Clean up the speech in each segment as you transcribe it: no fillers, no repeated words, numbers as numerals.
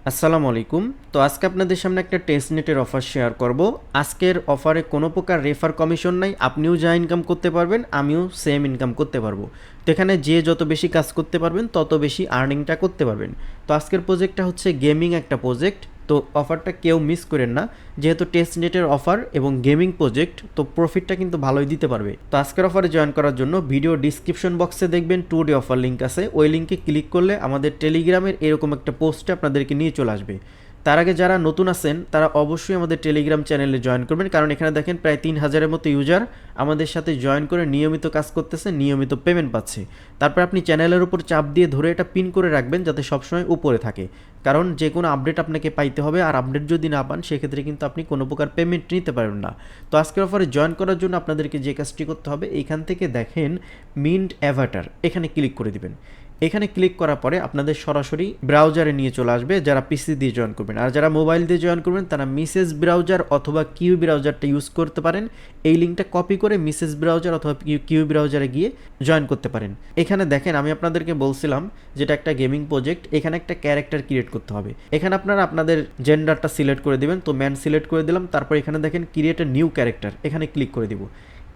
আসসালামু আলাইকুম। তো আজকে আপনাদের সামনে একটা টেস্টনেটের অফার শেয়ার করব। আজকের অফারে কোনো প্রকার রেফার কমিশন নাই, আপনিও যা ইনকাম করতে পারবেন আমিও সেম ইনকাম করতে পারবো। তো এখানে যে যত বেশি কাজ করতে পারবেন তত বেশি আর্নিংটা করতে পারবেন। তো আজকের প্রজেক্টটা হচ্ছে গেমিং একটা প্রজেক্ট, তো অফারটা কেউ মিস করেন না। যেহেতু টেস্টনেটের অফার এবং গেমিং প্রজেক্ট, তো প্রফিটটা কিন্তু ভালোই দিতে পারবে। তো আজকের অফারে জয়েন করার জন্য ভিডিও ডিসক্রিপশন বক্সে দেখবেন 2 ডে অফার লিঙ্ক আছে, ওই লিঙ্কে ক্লিক করলে আমাদের টেলিগ্রামের এরকম একটা পোস্টে আপনাদেরকে নিয়ে চলে আসবে। তার আগে যারা নতুন আছেন তারা অবশ্যই আমাদের টেলিগ্রাম চ্যানেলে জয়েন করবেন, কারণ এখানে দেখেন প্রায় 3000-এর মতো ইউজার আমাদের সাথে জয়েন করে নিয়মিত কাজ করতেছে, নিয়মিত পেমেন্ট পাচ্ছে। তারপর আপনি চ্যানেলের উপর চাপ দিয়ে ধরে এটা পিন করে রাখবেন যাতে সবসময় উপরে থাকে, কারণ যে কোনো আপডেট আপনাকে পাইতে হবে, আর আপডেট যদি না পান সেক্ষেত্রে কিন্তু আপনি কোনো প্রকার পেমেন্ট নিতে পারবেন না। তো আজকের অফারে জয়েন করার জন্য আপনাদেরকে যে কাজটি করতে হবে, এইখান থেকে দেখেন মিন্ট অ্যাভাটার, এখানে ক্লিক করে দিবেন। এখানে ক্লিক করার পরে আপনাদের সরাসরি ব্রাউজারে নিয়ে চলে আসবে যারা পিসি দিয়ে জয়েন করবেন, আর যারা মোবাইল দিয়ে জয়েন করবেন তারা মিসেস ব্রাউজার অথবা কিউ ব্রাউজারটা ইউজ করতে পারেন। এই লিঙ্কটা কপি করে মিসেস ব্রাউজার অথবা কিউ ব্রাউজারে গিয়ে জয়েন করতে পারেন। এখানে দেখেন আমি আপনাদেরকে বলছিলাম যেটা একটা গেমিং প্রজেক্ট, এখানে একটা ক্যারেক্টার ক্রিয়েট করতে হবে। এখানে আপনারা আপনাদের জেন্ডারটা সিলেক্ট করে দিবেন, তো ম্যান সিলেক্ট করে দিলাম। তারপর এখানে দেখেন ক্রিয়েট এ নিউ ক্যারেক্টার, এখানে ক্লিক করে দিব।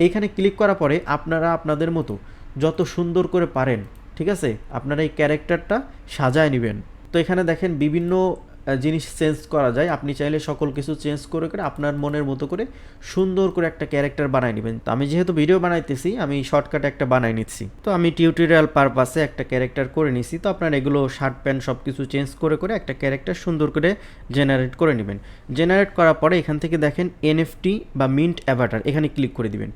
এখানে ক্লিক করার পরে আপনারা আপনাদের মতো যত সুন্দর করে পারেন, ঠিক আছে, আপনারা এই ক্যারেক্টারটা সাজায় নেবেন। তো এখানে দেখেন বিভিন্ন জিনিস চেঞ্জ করা যায়, আপনি চাইলে সকল কিছু চেঞ্জ করে করে আপনার মনের মতো করে সুন্দর করে একটা ক্যারেক্টার বানাই নেবেন। তো আমি যেহেতু ভিডিও বানাইতেছি আমি শর্টকাটে একটা বানাই নিচ্ছি, তো আমি টিউটোরিয়াল পারপাসে একটা ক্যারেক্টার করে নিছি। তো আপনারা এগুলো শার্ট প্যান্ট সব কিছু চেঞ্জ করে করে একটা ক্যারেক্টার সুন্দর করে জেনারেট করে নেবেন। জেনারেট করার পরে এখান থেকে দেখেন এনএফটি বা মিন্ট অ্যাভাটার, এখানে ক্লিক করে দিবেন।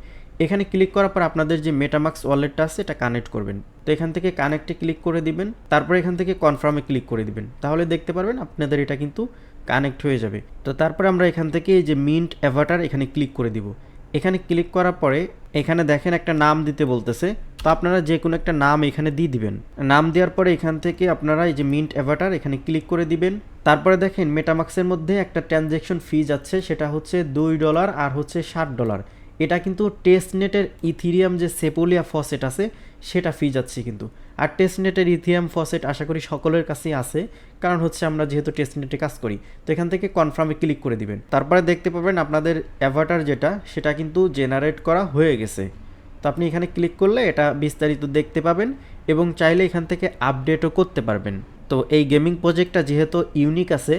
এখানে ক্লিক করার পর আপনাদের যে মেটামাক্স ওয়ালেটটা আছে এটা কানেক্ট করবেন। তো এখান থেকে কানেক্টে ক্লিক করে দিবেন, তারপর এখান থেকে কনফার্মে ক্লিক করে দিবেন, তাহলে দেখতে পারবেন আপনাদের এটা কিন্তু কানেক্ট হয়ে যাবে। তো তারপরে আমরা এখান থেকে এই যে মিন্ট অ্যাভাটার এখানে ক্লিক করে দিব। এখানে ক্লিক করার পরে এখানে দেখেন একটা নাম দিতে বলতেছে, তো আপনারা যে কোনো একটা নাম এখানে দিয়ে দিবেন। নাম দেওয়ার পরে এখান থেকে আপনারা এই যে মিন্ট অ্যাভাটার এখানে ক্লিক করে দিবেন। তারপরে দেখেন মেটামাক্সের মধ্যে একটা ট্রানজ্যাকশন ফি যাচ্ছে, সেটা হচ্ছে $2 আর হচ্ছে $60। এটা কিন্তু টেস্টনেটের ইথিরিয়াম যে সেপোলিয়া ফসেট আছে সেটা ফি যাচ্ছে কিন্তু। আর টেস্টনেটের ইথিরিয়াম ফসেট আশা করি সকলের কাছেই আছে, কারণ হচ্ছে আমরা যেহেতু টেস্টনেটে কাজ করি। তো এখান থেকে কনফার্মে ক্লিক করে দিবেন। তারপরে দেখতে পাবেন আপনাদের অ্যাভাটার যেটা সেটা কিন্তু জেনারেট করা হয়ে গেছে। তো আপনি এখানে ক্লিক করলে এটা বিস্তারিত দেখতে পাবেন এবং চাইলে এখান থেকে আপডেটও করতে পারবেন। তো এই গেমিং প্রজেক্টটা যেহেতু ইউনিক আছে,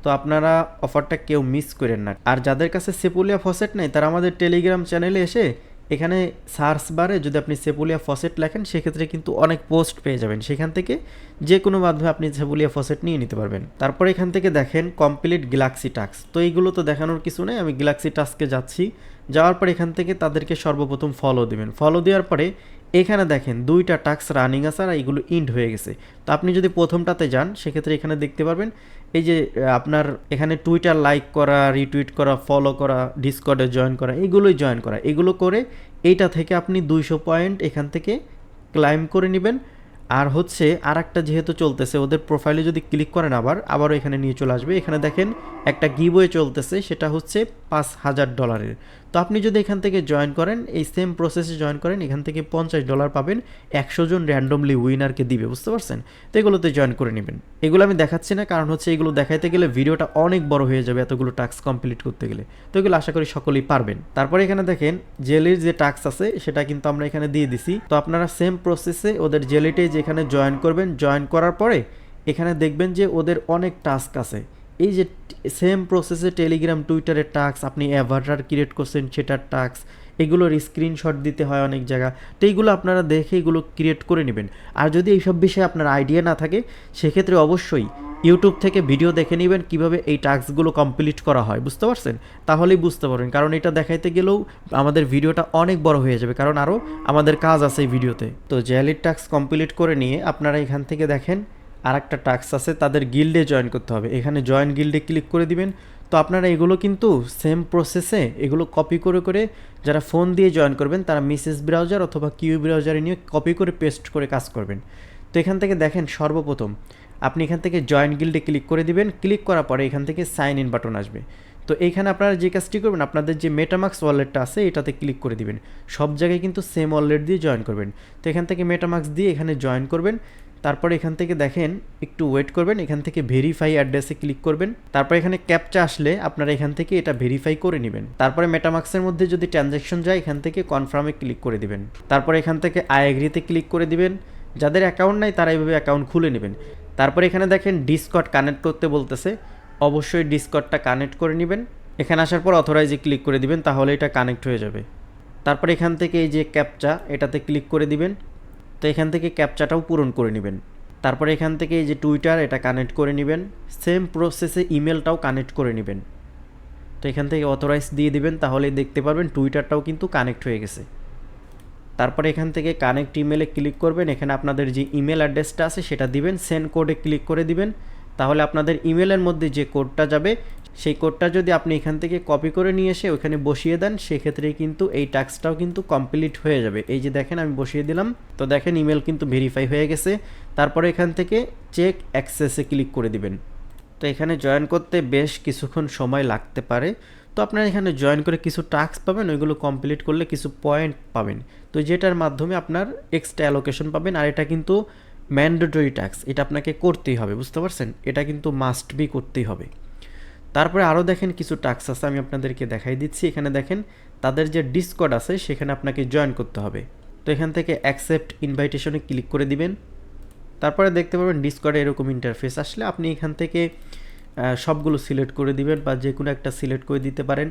তো আপনারা অফারটা কেউ মিস করেন না। আর যাদের কাছে সেপুলিয়া ফসেট নেই তারা আমাদের টেলিগ্রাম চ্যানেলে এসে এখানে সার্চ বারে যদি আপনি সেপুলিয়া ফসেট লেখেন সেক্ষেত্রে কিন্তু অনেক পোস্ট পেয়ে যাবেন, সেখান থেকে যে কোনো মাধ্যমে আপনি সেপুলিয়া ফসেট নিয়ে নিতে পারবেন। তারপর এখান থেকে দেখেন কমপ্লিট গ্যালাক্সি টাস্ক, তো এইগুলো তো দেখানোর কিছু নেই, আমি গ্যালাক্সি টাস্কে যাচ্ছি। যাওয়ার পর এখান থেকে তাদেরকে সর্বপ্রথম ফলো দেবেন। ফলো দেওয়ার পরে এখানে দেখেন 2টা টাস্ক রানিং আছে আর এইগুলো ইন্ড হয়ে গেছে। তো আপনি যদি প্রথমটাতে যান সেক্ষেত্রে এখানে দেখতে পারবেন এই যে আপনার এখানে টুইটার লাইক করা, রিটুইট করা, ফলো করা, ডিসকর্ডে জয়েন করা, এগুলোই জয়েন করা, এগুলো করে এইটা থেকে আপনি 200 পয়েন্ট এখান থেকে ক্লাইম করে নেবেন। আর হচ্ছে আর একটা যেহেতু চলতেছে ওদের প্রোফাইলে যদি ক্লিক করেন আবারও এখানে নিয়ে চলে আসবে। এখানে দেখেন একটা গিভওয়ে চলতেছে, সেটা হচ্ছে $5000। তো আপনি যদি এখান থেকে জয়েন করেন, এই সেম প্রসেসে জয়েন করেন, এখান থেকে $50 পাবেন, 100 জন র্যান্ডমলি উইনারকে দিবে, বুঝতে পারছেন? তো এগুলোতে জয়েন করে নেবেন। এগুলো আমি দেখাচ্ছি না, কারণ হচ্ছে এগুলো দেখাইতে গেলে ভিডিওটা অনেক বড় হয়ে যাবে, এতগুলো টাস্ক কমপ্লিট করতে গেলে। তো এগুলো আশা করি সকলেই পারবেন। তারপরে এখানে দেখেন জেলির যে টাস্ক আছে সেটা কিন্তু আমরা এখানে দিয়ে দিছি। তো আপনারা সেম প্রসেসে ওদের জেলিটে যেখানে জয়েন করবেন, জয়েন করার পরে এখানে দেখবেন যে ওদের অনেক টাস্ক আছে। এই যে সেম প্রসেসে টেলিগ্রাম টুইটারের টাস্ক, আপনি অ্যাভাটার ক্রিয়েট করছেন সেটার টাস্ক, এগুলোর স্ক্রিনশট দিতে হয় অনেক জায়গা। তো এইগুলো আপনারা দেখে এগুলো ক্রিয়েট করে নেবেন। আর যদি এইসব বিষয়ে আপনার আইডিয়া না থাকে সেক্ষেত্রে অবশ্যই ইউটিউব থেকে ভিডিও দেখে নেবেন কীভাবে এই টাস্কগুলো কমপ্লিট করা হয়, বুঝতে পারছেন? তাহলেই বুঝতে পারবেন, কারণ এটা দেখাইতে গেলেও আমাদের ভিডিওটা অনেক বড় হয়ে যাবে, কারণ আরও আমাদের কাজ আছে এই ভিডিওতে। তো জেলির টাস্ক কমপ্লিট করে নিয়ে আপনারা এখান থেকে দেখেন আর একটা টাস্ক আছে, তাদের গিল্ডে জয়েন করতে হবে। এখানে জয়েন গিল্ডে ক্লিক করে দিবেন। তো আপনারা এগুলো কিন্তু সেম প্রসেসে এগুলো কপি করে করে যারা ফোন দিয়ে জয়েন করবেন তারা মিসেস ব্রাউজার অথবা কিউ ব্রাউজারে নিয়ে কপি করে পেস্ট করে কাজ করবেন। তো এখান থেকে দেখেন সর্বপ্রথম আপনি এখান থেকে জয়েন গিল্ডে ক্লিক করে দিবেন। ক্লিক করার পরে এখান থেকে সাইন ইন বাটন আসবে। তো এইখানে আপনারা যে কাজটি করবেন, আপনাদের যে মেটামাক্স ওয়ালেটটা আছে এটাতে ক্লিক করে দিবেন। সব জায়গায় কিন্তু সেম ওয়ালেট দিয়ে জয়েন করবেন। তো এখান থেকে মেটামাক্স দিয়ে এখানে জয়েন করবেন। তারপর এখান থেকে দেখেন একটু ওয়েট করবেন, এখান থেকে ভেরিফাই অ্যাড্রেসে ক্লিক করবেন। তারপর এখানে ক্যাপচা আসলে আপনারা এখান থেকে এটা ভেরিফাই করে নেবেন। তারপরে মেটামাক্সের মধ্যে যদি ট্রানজ্যাকশন যায় এখান থেকে কনফার্মে ক্লিক করে দিবেন। তারপর এখান থেকে আই এগ্রিতে ক্লিক করে দিবেন। যাদের অ্যাকাউন্ট নাই তারা এইভাবে অ্যাকাউন্ট খুলে নেবেন। তারপর এখানে দেখেন ডিসকর্ড কানেক্ট করতে বলতেছে, অবশ্যই ডিসকর্ডটা কানেক্ট করে নেবেন। এখানে আসার পর অথরাইজে ক্লিক করে দিবেন, তাহলে এটা কানেক্ট হয়ে যাবে। তারপর এখান থেকে এই যে ক্যাপচা এটাতে ক্লিক করে দিবেন। তো এখান থেকে ক্যাপচাটাও পূরণ করে নেবেন। তারপরে এখান থেকে এই যে টুইটার এটা কানেক্ট করে নেবেন। সেম প্রসেসে ইমেলটাও কানেক্ট করে নেবেন। তো এখান থেকে অথরাইজ দিয়ে দিবেন, তাহলেই দেখতে পারবেন টুইটারটাও কিন্তু কানেক্ট হয়ে গেছে। তারপরে এখান থেকে কানেক্ট ইমেলে ক্লিক করবেন। এখানে আপনাদের যে ইমেল অ্যাড্রেসটা আছে সেটা দিবেন, সেন্ড কোডে ক্লিক করে দিবেন। তাহলে আপনাদের ইমেলের মধ্যে যে কোডটা যাবে সেই কোডটা যদি আপনি এখান থেকে কপি করে নিয়ে এসে ওখানে বসিয়ে দেন, সেক্ষেত্রে কিন্তু এই টাস্কটাও কিন্তু কমপ্লিট হয়ে যাবে। এই যে দেখেন আমি বসিয়ে দিলাম, তো দেখেন ইমেল কিন্তু ভেরিফাই হয়ে গেছে। তারপরে এখান থেকে চেক অ্যাক্সেসে ক্লিক করে দিবেন। তো এখানে জয়েন করতে বেশ কিছুক্ষণ সময় লাগতে পারে। তো আপনারা এখানে জয়েন করে কিছু টাস্ক পাবেন, ওইগুলো কমপ্লিট করলে কিছু পয়েন্ট পাবেন। তো যেটার মাধ্যমে আপনার এক্সট্রা অ্যালোকেশন পাবেন। আর এটা কিন্তু ম্যান্ডেটরি টাস্ক, এটা আপনাকে করতেই হবে, বুঝতে পারছেন? এটা কিন্তু মাস্ট বি করতেই হবে। তারপরে আরও দেখেন কিছু টাস্ক আছে, আমি আপনাদেরকে দেখাই দিচ্ছি। এখানে দেখেন তাদের যে ডিসকর্ড আছে সেখানে আপনাকে জয়েন করতে হবে। তো এখান থেকে অ্যাকসেপ্ট ইনভাইটেশনে ক্লিক করে দিবেন। তারপরে দেখতে পাবেন ডিসকর্ডে এরকম ইন্টারফেস আসলে আপনি এখান থেকে সবগুলো সিলেক্ট করে দিবেন বা যে কোনো একটা সিলেক্ট করে দিতে পারেন।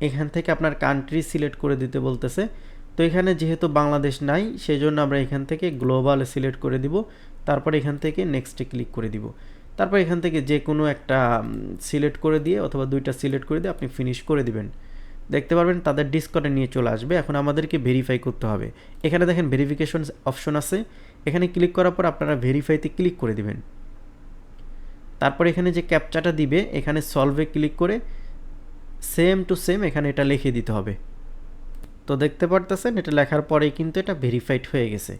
এখান থেকে আপনার কান্ট্রি সিলেক্ট করে দিতে বলতেছে। তো এখানে যেহেতু বাংলাদেশ নাই সেই জন্য আমরা এখান থেকে গ্লোবাল সিলেক্ট করে দিব। তারপর এখান থেকে নেক্সটে ক্লিক করে দিব। তারপর এখান থেকে যে কোনো একটা সিলেক্ট করে দিয়ে অথবা দুইটা সিলেক্ট করে দিয়ে আপনি ফিনিশ করে দিবেন। দেখতে পারবেন তাদের ডিসকর্ডে নিয়ে চলে আসবে। এখন আমাদেরকে ভেরিফাই করতে হবে। এখানে দেখেন ভেরিফিকেশন অপশন আছে, এখানে ক্লিক করার পর আপনারা ভেরিফাইতে ক্লিক করে দিবেন। তারপর এখানে যে ক্যাপচাটা দিবে এখানে সলভে ক্লিক করে সেম টু সেম এখানে এটা লিখে দিতে হবে। তো দেখতে পারতেছেন এটা লেখার পরেই কিন্তু এটা ভেরিফাইড হয়ে গেছে।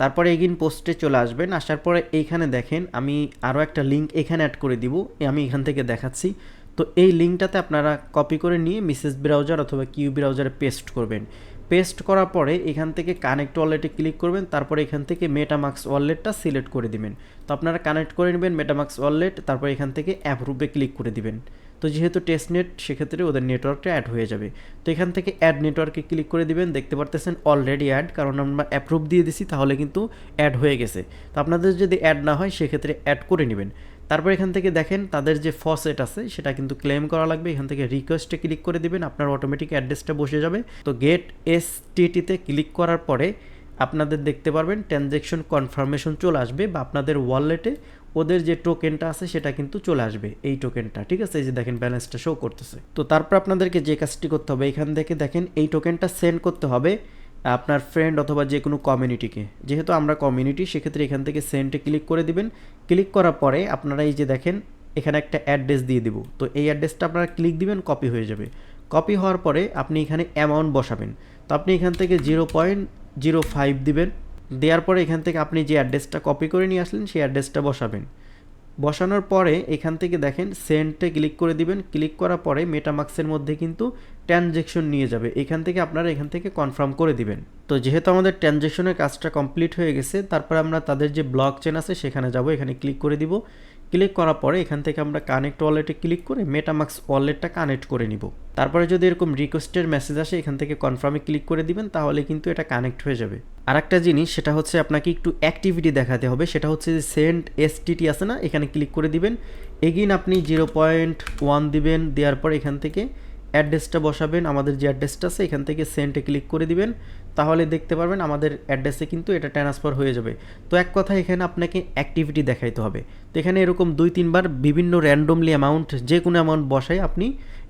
তারপরে এগিন পোস্টে চলে আসবেন। আসার পরে এইখানে দেখেন আমি আরও একটা লিঙ্ক এখানে অ্যাড করে দিব, আমি এখান থেকে দেখাচ্ছি। তো এই লিঙ্কটাতে আপনারা কপি করে নিয়ে মিসেস ব্রাউজার অথবা কিউ ব্রাউজারে পেস্ট করবেন। পেস্ট করার পরে এখান থেকে কানেক্ট ওয়ালেটে ক্লিক করবেন। তারপরে এখান থেকে মেটামাক্স ওয়ালেটটা সিলেক্ট করে দিবেন। তো আপনারা কানেক্ট করে নেবেন মেটামাক্স ওয়ালেট, তারপর এখান থেকে অ্যাপ্রুভে ক্লিক করে দিবেন। তো যেহেতু টেস্টনেট সেক্ষেত্রে ওদের নেটওয়ার্কটা অ্যাড হয়ে যাবে। তো এখান থেকে অ্যাড নেটওয়ার্কে ক্লিক করে দিবেন। দেখতে পারতেছেন অলরেডি অ্যাড, কারণ আমরা অ্যাপ্রুভ দিয়ে দিছি তাহলে কিন্তু অ্যাড হয়ে গেছে। তো আপনাদের যদি অ্যাড না হয় সেক্ষেত্রে অ্যাড করে নেবেন। তারপর এখান থেকে দেখেন তাদের যে ফসেট আছে সেটা কিন্তু ক্লেম করা লাগবে। এখান থেকে রিকোয়েস্টে ক্লিক করে দিবেন, আপনার অটোমেটিক অ্যাড্রেসটা বসে যাবে। তো গেট এসটিটিতে ক্লিক করার পরে আপনাদের দেখতে পারবেন ট্রানজ্যাকশন কনফার্মেশন চলে আসবে বা আপনাদের ওয়ালেটে ওদের যে টোকেনটা আছে সেটা কিন্তু চলে আসবে, এই টোকেনটা। ঠিক আছে, এই যে দেখেন ব্যালেন্সটা শো করতেছে। তো তারপর আপনাদেরকে যে কাজটি করতে হবে এখান থেকে দেখেন এই টোকেনটা সেন্ড করতে হবে আপনার ফ্রেন্ড অথবা যে কোনো কমিউনিটিকে। যেহেতু আমরা কমিউনিটি সেক্ষেত্রে এখান থেকে সেন্ডে ক্লিক করে দিবেন। ক্লিক করার পরে আপনারা এই যে দেখেন এখানে একটা অ্যাড্রেস দিয়ে দিব। তো এই অ্যাড্রেসটা আপনারা ক্লিক দিবেন, কপি হয়ে যাবে। কপি হওয়ার পরে আপনি এখানে অ্যামাউন্ট বসাবেন। তো আপনি এখান থেকে 0.05 দিবেন। দেওয়ার পরে এখান থেকে আপনি যে অ্যাড্রেসটা কপি করে নিয়ে আসলেন সেই অ্যাড্রেসটা বসাবেন। বসানোর পরে এখান থেকে দেখেন সেন্ডে ক্লিক করে দিবেন। ক্লিক করার পরে মেটামাক্সের মধ্যে কিন্তু ট্রানজ্যাকশন নিয়ে যাবে, এখান থেকে আপনারা এখান থেকে কনফার্ম করে দিবেন। তো যেহেতু আমাদের ট্রানজ্যাকশনের কাজটা কমপ্লিট হয়ে গেছে, তারপর আমরা তাদের যে ব্লক চেন আছে সেখানে যাব, এখানে ক্লিক করে দিব। ক্লিক করার পরে এখান থেকে আমরা কানেক্ট ওয়ালেটে ক্লিক করে মেটামাক্স ওয়ালেটটা কানেক্ট করে নিব। তারপরে যদি এরকম রিকোয়েস্টের মেসেজ আসে এখান থেকে কনফার্মে ক্লিক করে দিবেন, তাহলে কিন্তু এটা কানেক্ট হয়ে যাবে। আর একটা জিনিস সেটা হচ্ছে আপনাকে একটু অ্যাক্টিভিটি দেখাতে হবে, সেটা হচ্ছে যে সেন্ড এসটিটি আছে না, এখানে ক্লিক করে দিবেন। এগেইন আপনি 0.1 দিবেন। দেওয়ার পর এখান থেকে অ্যাড্রেসটা বসাবেন, আমাদের যে অ্যাড্রেসটা আছে এখান থেকে সেন্ডে ক্লিক করে দিবেন। তাহলে দেখতে পারবেন আমাদের অ্যাড্রেসে কিন্তু এটা ট্রান্সফার হয়ে যাবে। তো এক কথা এখানে আপনাকে অ্যাক্টিভিটি দেখাইতে হবে। তো এখানে এরকম 2-3 বার বিভিন্ন র্যান্ডমলি অ্যামাউন্ট যে কোনো অ্যামাউন্ট বসাই আপনি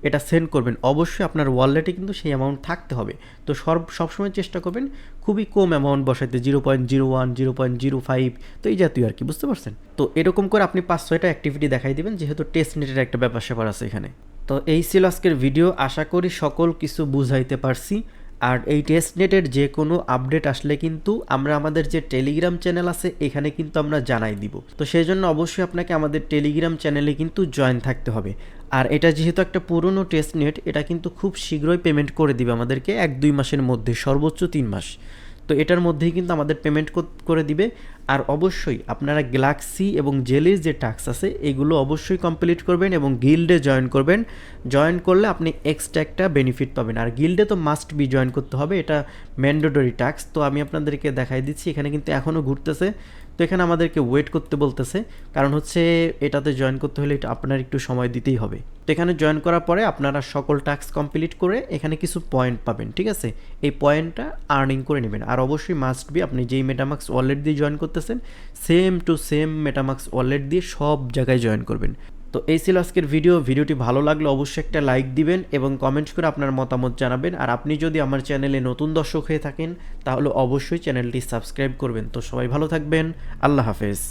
এটা সেন্ড করবেন। অবশ্যই আপনার ওয়ালেটে কিন্তু সেই অ্যামাউন্ট থাকতে হবে। তো সবসময় চেষ্টা করবেন খুবই কম অ্যামাউন্ট বসাইতে, 0.01, 0.05, তো এই জাতীয় আর কি, বুঝতে পারছেন? তো এরকম করে আপনি 5-6টা অ্যাক্টিভিটি দেখাই দিবেন, যেহেতু টেস্ট নেটের একটা ব্যাপার স্যাপার আছে এখানে। তো এই ছিল আজকের ভিডিও, আশা করি সকল কিছু বুঝাইতে পারছি। আর এই টেস্ট নেটের যে কোনো আপডেট আসলে কিন্তু আমরা আমাদের যে টেলিগ্রাম চ্যানেল আছে এখানে কিন্তু আমরা জানাই দিব। তো সেই জন্য অবশ্যই আপনাকে আমাদের টেলিগ্রাম চ্যানেলে কিন্তু জয়েন থাকতে হবে। আর এটা যেহেতু একটা পুরনো টেস্ট নেট, এটা কিন্তু খুব শীঘ্রই পেমেন্ট করে দিবে আমাদেরকে, 1-2 মাসের মধ্যে, সর্বোচ্চ 3 মাস। তো এটার মধ্যেই কিন্তু আমাদের পেমেন্ট করে দিবে। আর অবশ্যই আপনারা গ্যালাক্সি এবং জেলির যে টাস্ক আছে এগুলো অবশ্যই কমপ্লিট করবেন এবং গিল্ডে জয়েন করবেন। জয়েন করলে আপনি এক্সট্রা একটা বেনিফিট পাবেন। আর গিল্ডে তো মাস্ট বি জয়েন করতে হবে, এটা ম্যান্ডেটরি টাস্ক। তো আমি আপনাদেরকে দেখাই দিচ্ছি, এখানে কিন্তু এখনও ঘুরতেছে। তো এখানে আমাদেরকে ওয়েট করতে বলতেছে, কারণ হচ্ছে এটাতে জয়েন করতে হলে এটা আপনার একটু সময় দিতেই হবে। তো এখানে জয়েন করার পরে আপনারা সকল টাস্ক কমপ্লিট করে এখানে কিছু পয়েন্ট পাবেন, ঠিক আছে? এই পয়েন্টটা আর্নিং করে নেবেন। আর অবশ্যই মাস্ট বি আপনি যেই মেটামাক্স ওয়ালেট দিয়ে জয়েন করতেছেন same to same MetaMask wallet দিয়ে সব জায়গায় জয়েন করবেন। তো এই ছিল আজকের ভিডিওটি ভালো লাগলে অবশ্যই একটা লাইক দিবেন এবং কমেন্ট করে আপনার মতামত জানাবেন। আর আপনি যদি আমার চ্যানেলে নতুন দর্শক হয়ে থাকেন তাহলে অবশ্যই চ্যানেলটি সাবস্ক্রাইব করবেন। তো সবাই ভালো থাকবেন, আল্লাহ হাফেজ।